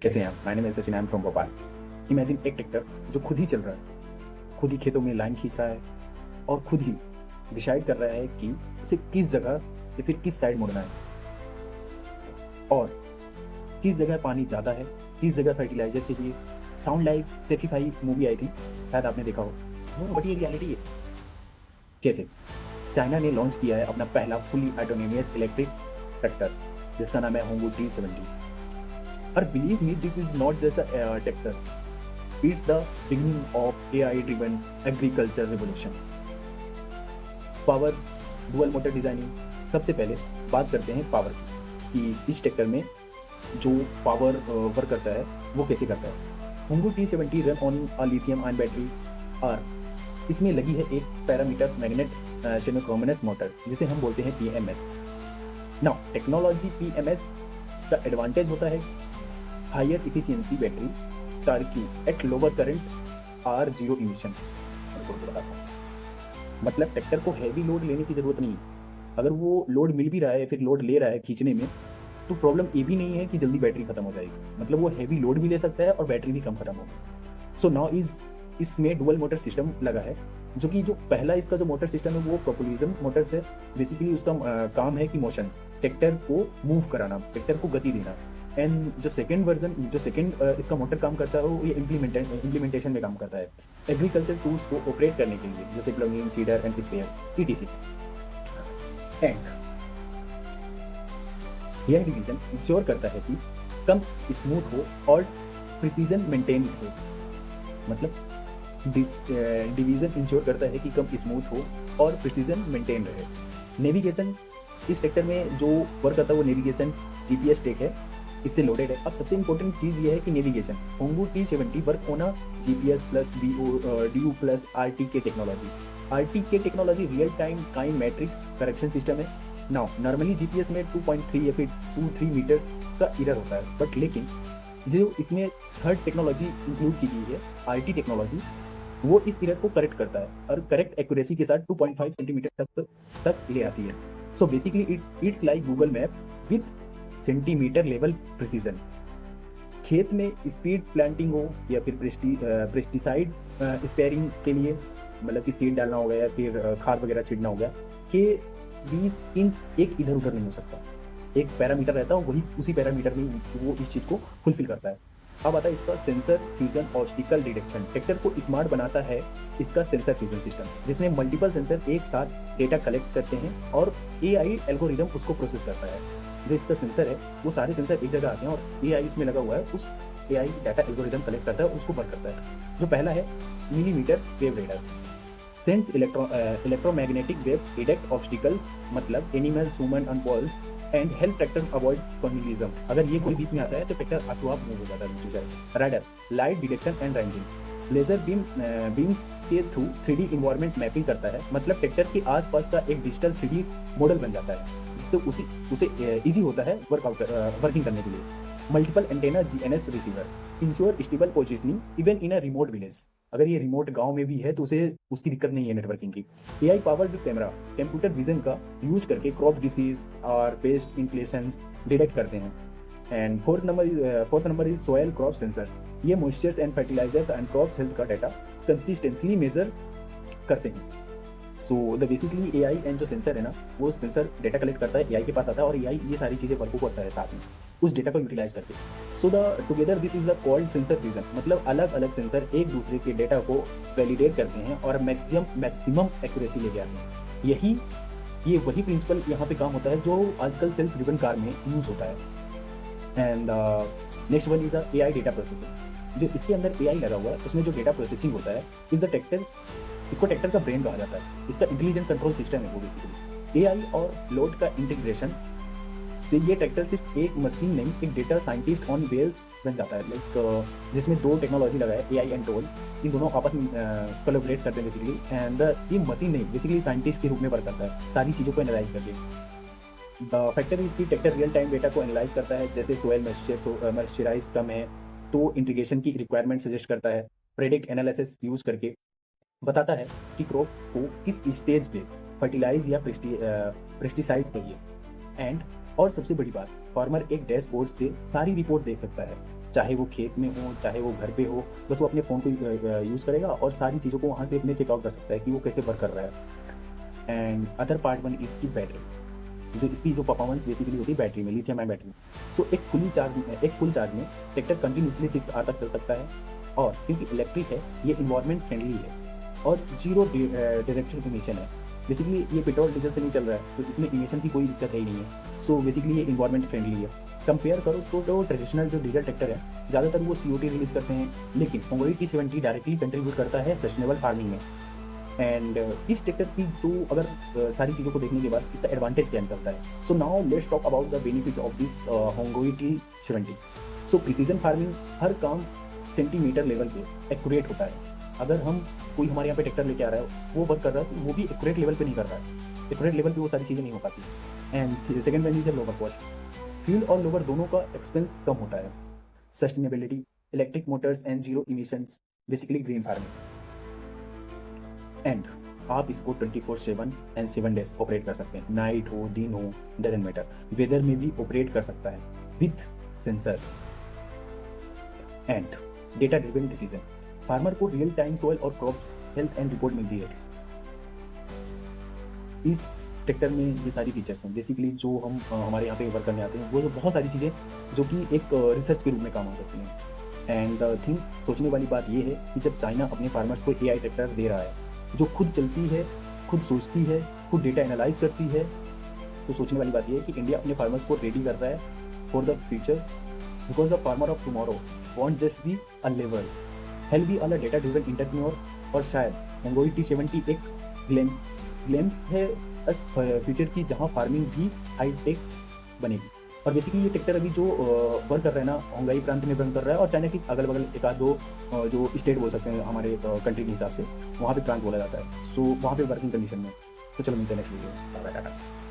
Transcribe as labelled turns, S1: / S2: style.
S1: कैसे हैं आप? My name is Sachin, I am from Bhopal. Imagine एक ट्रैक्टर जो खुद ही चल रहा है, खुद ही खेतों में लाइन खींच रहा है और खुद ही डिसाइड कर रहा है कि उसे किस जगह या फिर किस साइड मुड़ना है और किस जगह पानी ज़्यादा है, किस जगह फर्टिलाइजर चाहिए। साउंड लाइक सेफीफाई मूवी आई थी, शायद आपने देखा हो। बट ये रियलिटी है। कैसे? चाइना ने लॉन्च किया है अपना पहला फुली ऑटोनोमस इलेक्ट्रिक ट्रैक्टर जिसका नाम है होंगू T70। और believe me, this is not just a tractor, it's the beginning of AI driven agriculture revolution. Power, dual motor designing. सबसे पहले बात करते हैं पावर की कि इस ट्रैक्टर में जो पावर वर्क करता है वो कैसे करता है। होंगू T70 run on a lithium ion battery और इसमें लगी है एक पैरामीटर मैग्नेट सिनोक्रोमनस मोटर जिसे हम बोलते हैं PMS। नाउ टेक्नोलॉजी PMS का एडवांटेज होता है हायर इफिशियंसी बैटरी चार्ज की एट लोअर करंट और जीरो इमिशन। मतलब ट्रैक्टर को हैवी लोड लेने की जरूरत नहीं। अगर वो लोड मिल भी रहा है फिर लोड ले रहा है खींचने में, तो प्रॉब्लम ये भी नहीं है कि जल्दी बैटरी खत्म हो जाएगी। मतलब वो हैवी लोड भी ले सकता है और बैटरी भी कम खत्म होगी। सो नाउ इसमें डुअल मोटर सिस्टम लगा है, जो कि जो पहला इसका जो मोटर सिस्टम है वो प्रोपोलिज्म मोटर्स है। बेसिकली उसका काम है कि मोशंस, ट्रैक्टर को मूव कराना, ट्रैक्टर को गति देना। एंड जो सेकंड इसका मोटर काम करता है वो ये इम्प्लीमेंटेशन में काम करता है, एग्रीकल्चर टूल्स को ऑपरेट करने के लिए, जैसे plugging, cedar and spheres ETC। And यह डिवीजन इंश्योर करता है कि कम स्मूथ हो और प्रिसीजन मेंटेन हो। मतलब डिवीजन इंश्योर करता है कि कम स्मूथ हो और प्रिसीजन मेंटेन रहे। नेविगेशन, इस ट्रैक्टर में जो वर्क करता है वो नेविगेशन GPS टेक है, इससे लोडेड है। अब सबसे इंपॉर्टेंट चीज ये है कि नेविगेशन होंगू T70 work on GPS plus DU plus RTK technology. RTK technology real time kind matrix correction system है। नाउ नॉर्मली GPS में 2.3 या फिर 2-3 मीटर्स का एरर होता है, बट लेकिन जो इसमें थर्ड टेक्नोलॉजी इंक्लूड की गई है RT टेक्नोलॉजी, वो इस एरर को करेक्ट करता है और करेक्ट एक्यूरेसी के साथ 2.5 सेंटीमीटर तक ले आती है। So basically it's like Google map with centimetre level precision. खेत में स्पीड प्लांटिंग हो या फिर पेस्टिसाइड स्पेयरिंग के लिए, मतलब कि सीड डालना हो गया या फिर खाद वगैरह छिड़ना हो गया, के 20 इंच एक इधर उधर नहीं हो सकता। एक पैरामीटर रहता है, वही उसी पैरामीटर में वो इस चीज को फुलफिल करता है। अब आता है इसका sensor fusion obstacle detection. Tractor को स्मार्ट बनाता है इसका सेंसर फ्यूजन सिस्टम, जिसमें मल्टीपल सेंसर एक साथ डेटा कलेक्ट करते हैं और AI एल्गोरिदम उसको प्रोसेस करता है। जो इसका सेंसर है वो सारे सेंसर एक जगह आते हैं और AI इसमें लगा हुआ है, उस AI डाटा एल्गोरिदम कलेक्ट करता है, उसको वर्क करता है। जो पहला है millimetre wave radar, sense electromagnetic wave detect obstacles, मतलब animals, human and balls and help tractor avoid कॉर्निलिज्म। अगर ये कोई बीच में आता है तो ट्रैक्टर आपको आप मूव हो जाता है दूसरी side. Radar, light detection and ranging, laser beams के थ्रू 3D इन्वायरमेंट मैपिंग करता है। मतलब ट्रैक्टर के आसपास का एक डिजिटल 3D मॉडल बन जाता है, जिससे उसे इजी होता है वर्किंग करने के लिए। Multiple antenna GNS receiver ensure stable positioning even in a remote village. अगर ये रिमोट गांव में भी है तो उसे उसकी दिक्कत नहीं है नेटवर्किंग की। AI powered camera computer vision का यूज करके क्रॉप डिसीज और पेस्ट इन्फ्लेशन डिटेक्ट करते हैं। And fourth number is soil crop sensors. ये moistures and fertilizers and crops health का डाटा कंसिस्टेंटली मेजर करते हैं। So the basically AI and जो सेंसर है ना, वो सेंसर डेटा कलेक्ट करता है, AI के पास आता है और AI ये सारी चीजें वर्क करता है साथ में उस डेटा को यूटिलाइज करके। So the together this is the called sensor fusion. मतलब अलग अलग सेंसर एक दूसरे के डेटा को वैलिडेट करते हैं और मैक्सिमम एक्यूरेसी लेके आते हैं। ये वही प्रिंसिपल यहाँ पे काम होता है जो आजकल सेल्फ ड्रिवन कार में यूज होता है। And next one is AI data processing. जो इसके अंदर AI लगा हुआ है उसमें जो डेटा प्रोसेसिंग होता है इज द ट्रैक्टर, इसको ट्रैक्टर का ब्रेन कहा जाता है। इसका इंटेलिजेंट कंट्रोल सिस्टम है वो बेसिकली। AI और लोड का इंटीग्रेशन से ये ट्रैक्टर सिर्फ एक मशीन नहीं, एक डेटा साइंटिस्ट ऑन व्हील्स बन जाता है। लाइक जिसमें दो टेक्नोलॉजी लगा है, AI एंड टोल। इन दोनों आपस में कोलैबोरेट करते हैं बेसिकली। एंड ये मशीन नहीं, बेसिकली साइंटिस्ट के रूप में वर्क करता है सारी चीज़ों को एनालाइज करके। द फैक्टर इज की ट्रैक्टर रियल टाइम डेटा को एनालाइज करता है, जैसे सोयल मॉइस्चराइज कम है तो इंटीग्रेशन की रिक्वायरमेंट सजेस्ट करता है। प्रेडिक्ट एनालिसिस यूज करके बताता है कि क्रॉप को किस स्टेज पे फर्टिलाइज या पेस्टिसाइड चाहिए। एंड और सबसे बड़ी बात, फार्मर एक डैशबोर्ड से सारी रिपोर्ट देख सकता है, चाहे वो खेत में हो, चाहे वो घर पे हो, बस वो अपने फ़ोन को यूज़ करेगा और सारी चीज़ों को वहाँ से अपने चेकआउट कर सकता है कि वो कैसे वर्क कर रहा है। एंड अदर पार्ट वन इसकी बैटरी, जो इसकी जो परफॉर्मेंस बेसिकली होती है बैटरी में, लिथियम आयन बैटरी। सो एक फुल चार्ज में ट्रैक्टर कंटिन्यूसली 6 आवर तक चल सकता है, और क्योंकि इलेक्ट्रिक है ये इन्वायरमेंट फ्रेंडली है और जीरो डायरेक्ट इमिशन है। बेसिकली ये पेट्रोल डीजल से नहीं चल रहा है, तो इसमें इमिशन की कोई दिक्कत है ही नहीं है। सो बेसिकली ये इन्वायरमेंट फ्रेंडली है। कंपेयर करो तो जो ट्रेडिशनल जो डीजल ट्रैक्टर है, ज़्यादातर वो CO2 रिलीज करते हैं, लेकिन होंगोई T70 डायरेक्टली कंट्रीब्यूट करता है सस्टेनेबल फार्मिंग में। एंड इस ट्रैक्टर की तो अगर सारी चीज़ों को देखने के बाद इसका एडवांटेज क्या निकलता है। So now let's talk about the benefit of this होंगोई T70। सो प्रिसीजन फार्मिंग, हर काम सेंटीमीटर लेवल पे एक्यूरेट होता है। अगर हम कोई हमारे यहाँ पे ट्रैक्टर लेके आ रहा है, वो वर्क कर रहा है, तो वो भी एक्यूरेट लेवल पे नहीं कर रहा है। एक्यूरेट लेवल पे वो सारी चीज़ें नहीं हो पाती। And second one is lower cost, fuel और लोअर दोनों का एक्सपेंस कम होता है। Sustainability, electric Motors and zero emissions, basically green farming. And आप इसको 24/7 एंड 7 डेज ऑपरेट कर सकते हैं, नाइट हो दिन हो डजंट मैटर, वेदर में भी ऑपरेट कर सकता है with sensor. And data driven decision, farmer को रियल टाइम सोइल और क्रॉप्स हेल्थ एंड रिपोर्ट मिलती है। इस ट्रैक्टर में ये सारी फीचर्स हैं। बेसिकली जो हम हमारे यहाँ पे वर्क करने आते हैं, वो बहुत सारी चीज़ें जो कि एक रिसर्च के रूप में काम हो सकती हैं। एंड थिंक सोचने वाली बात ये है कि जब चाइना अपने फार्मर्स को AI ट्रैक्टर दे रहा है जो खुद चलती है, खुद सोचती है, खुद डेटा एनालाइज करती है, तो सोचने वाली बात ये है कि इंडिया अपने फार्मर्स को रेडी कर रहा है for the futures, because the farmer of tomorrow want just be a levers, hello be a data driven entrepreneur. और शायद होंगोई T70 एक ग्लेम्स है अस फ्यूचर की, जहाँ फार्मिंग भी हाई टेक बनेगी। और बेसिकली ये ट्रैक्टर अभी जो वर्क कर रहा है ना, होंगई प्रांत में वर्क कर रहा है, और चाइना की अगल बगल एक आध दो जो स्टेट बोल सकते हैं हमारे कंट्री के हिसाब से, वहाँ पे प्रांत बोला जाता है। सो वहाँ पे वर्किंग कंडीशन में। सो चलो मिलते हैं next video, bye bye, Tata.